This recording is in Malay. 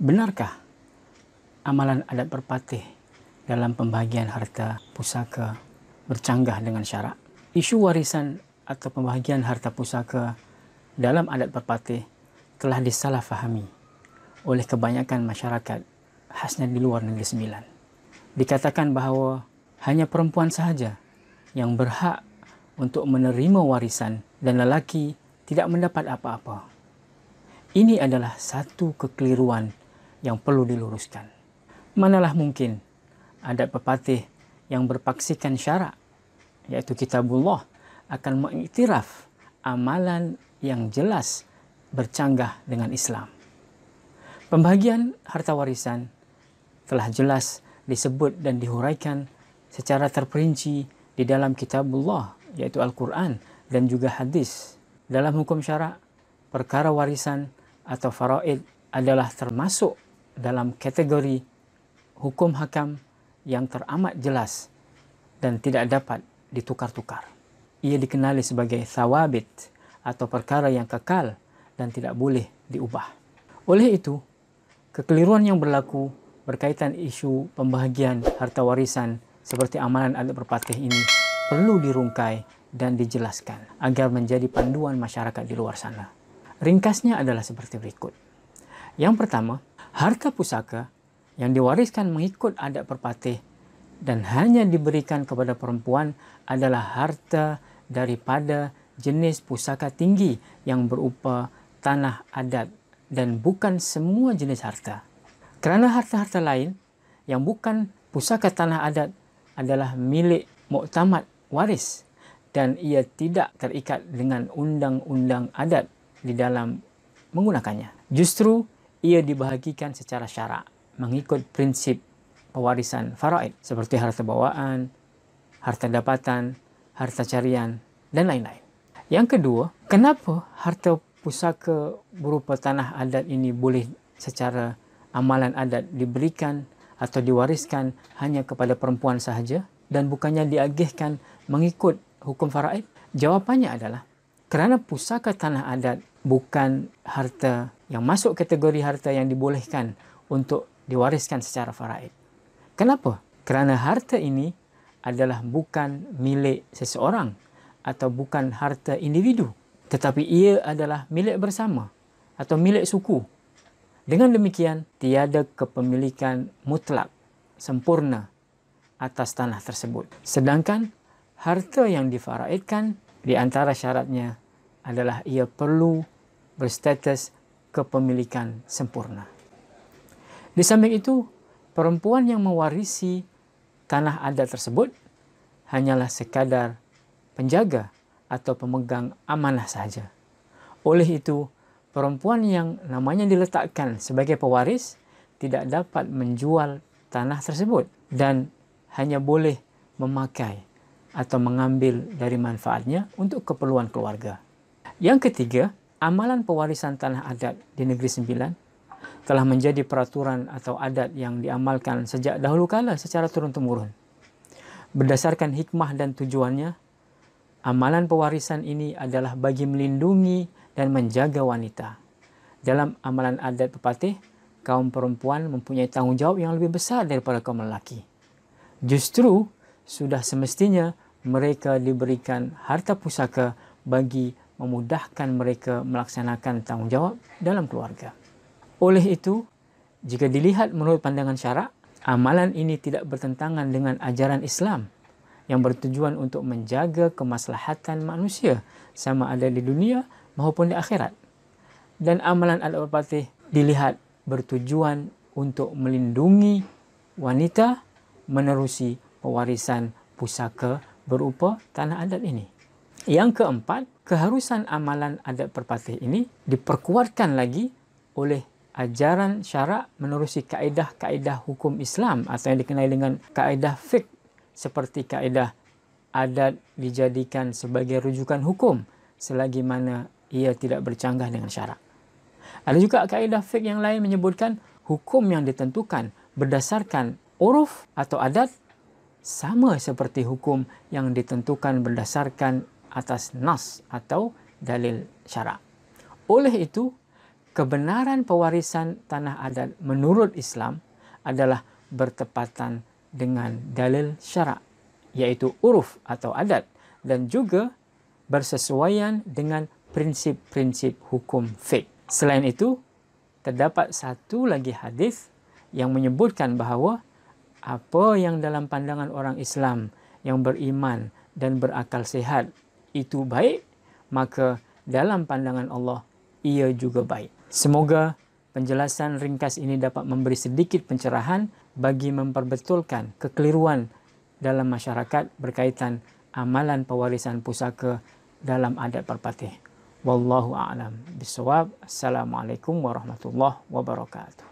Benarkah amalan adat berpatih dalam pembahagian harta pusaka bercanggah dengan syarak? Isu warisan atau pembahagian harta pusaka dalam adat berpatih telah disalahfahami oleh kebanyakan masyarakat, khasnya di luar Negeri Sembilan. Dikatakan bahawa hanya perempuan sahaja yang berhak untuk menerima warisan dan lelaki tidak mendapat apa-apa. Ini adalah satu kekeliruan yang perlu diluruskan. Manalah mungkin adat berpatih yang berpaksikan syarak, iaitu Kitabullah, akan mengiktiraf amalan yang jelas bercanggah dengan Islam. Pembahagian harta warisan telah jelas disebut dan dihuraikan secara terperinci di dalam Kitabullah, iaitu Al-Quran dan juga hadis. Dalam hukum syarak, perkara warisan atau faraid adalah termasuk dalam kategori hukum hakam yang teramat jelas dan tidak dapat ditukar-tukar. Ia dikenali sebagai thawabit atau perkara yang kekal dan tidak boleh diubah. Oleh itu, kekeliruan yang berlaku berkaitan isu pembahagian harta warisan seperti amalan adat berpatih ini perlu dirungkai dan dijelaskan agar menjadi panduan masyarakat di luar sana. Ringkasnya adalah seperti berikut. Yang pertama, harta pusaka yang diwariskan mengikut adat berpatih dan hanya diberikan kepada perempuan adalah harta daripada jenis pusaka tinggi yang berupa tanah adat dan bukan semua jenis harta. Kerana harta-harta lain yang bukan pusaka tanah adat adalah milik muktamad waris dan ia tidak terikat dengan undang-undang adat di dalam menggunakannya. Justru ia dibahagikan secara syarak mengikut prinsip pewarisan faraid seperti harta bawaan, harta dapatan, harta carian dan lain-lain. Yang kedua, kenapa harta pusaka berupa tanah adat ini boleh secara amalan adat diberikan atau diwariskan hanya kepada perempuan sahaja dan bukannya diagihkan mengikut hukum faraid? Jawapannya adalah kerana pusaka tanah adat bukan harta yang masuk kategori harta yang dibolehkan untuk diwariskan secara faraid. Kenapa? Kerana harta ini adalah bukan milik seseorang atau bukan harta individu, tetapi ia adalah milik bersama atau milik suku. Dengan demikian, tiada kepemilikan mutlak sempurna atas tanah tersebut. Sedangkan harta yang difaraidkan di antara syaratnya adalah ia perlu berstatus kepemilikan sempurna. Di samping itu, perempuan yang mewarisi tanah adat tersebut hanyalah sekadar penjaga atau pemegang amanah sahaja. Oleh itu, perempuan yang namanya diletakkan sebagai pewaris tidak dapat menjual tanah tersebut dan hanya boleh memakai atau mengambil dari manfaatnya untuk keperluan keluarga. Yang ketiga, amalan pewarisan tanah adat di Negeri Sembilan telah menjadi peraturan atau adat yang diamalkan sejak dahulu kala secara turun-temurun. Berdasarkan hikmah dan tujuannya, amalan pewarisan ini adalah bagi melindungi dan menjaga wanita. Dalam amalan adat berpatih, kaum perempuan mempunyai tanggungjawab yang lebih besar daripada kaum lelaki. Justru sudah semestinya mereka diberikan harta pusaka bagi memudahkan mereka melaksanakan tanggungjawab dalam keluarga. Oleh itu, jika dilihat menurut pandangan syarak, amalan ini tidak bertentangan dengan ajaran Islam yang bertujuan untuk menjaga kemaslahatan manusia sama ada di dunia maupun di akhirat. Dan amalan adat berpatih dilihat bertujuan untuk melindungi wanita menerusi pewarisan pusaka berupa tanah adat ini. Yang keempat, keharusan amalan adat berpatih ini diperkuatkan lagi oleh ajaran syarak menerusi kaedah-kaedah hukum Islam atau yang dikenali dengan kaedah fiqh seperti kaedah adat dijadikan sebagai rujukan hukum selagi mana ia tidak bercanggah dengan syarak. Ada juga kaedah fiqh yang lain menyebutkan hukum yang ditentukan berdasarkan uruf atau adat sama seperti hukum yang ditentukan berdasarkan atas nas atau dalil syarak. Oleh itu, kebenaran pewarisan tanah adat menurut Islam adalah bertepatan dengan dalil syarak, iaitu uruf atau adat, dan juga bersesuaian dengan prinsip-prinsip hukum fiqh. Selain itu, terdapat satu lagi hadis yang menyebutkan bahawa apa yang dalam pandangan orang Islam yang beriman dan berakal sihat itu baik, maka dalam pandangan Allah ia juga baik. Semoga penjelasan ringkas ini dapat memberi sedikit pencerahan bagi memperbetulkan kekeliruan dalam masyarakat berkaitan amalan pewarisan pusaka dalam adat Perpatih. Wallahu a'lam bishawab. Assalamualaikum warahmatullahi wabarakatuh.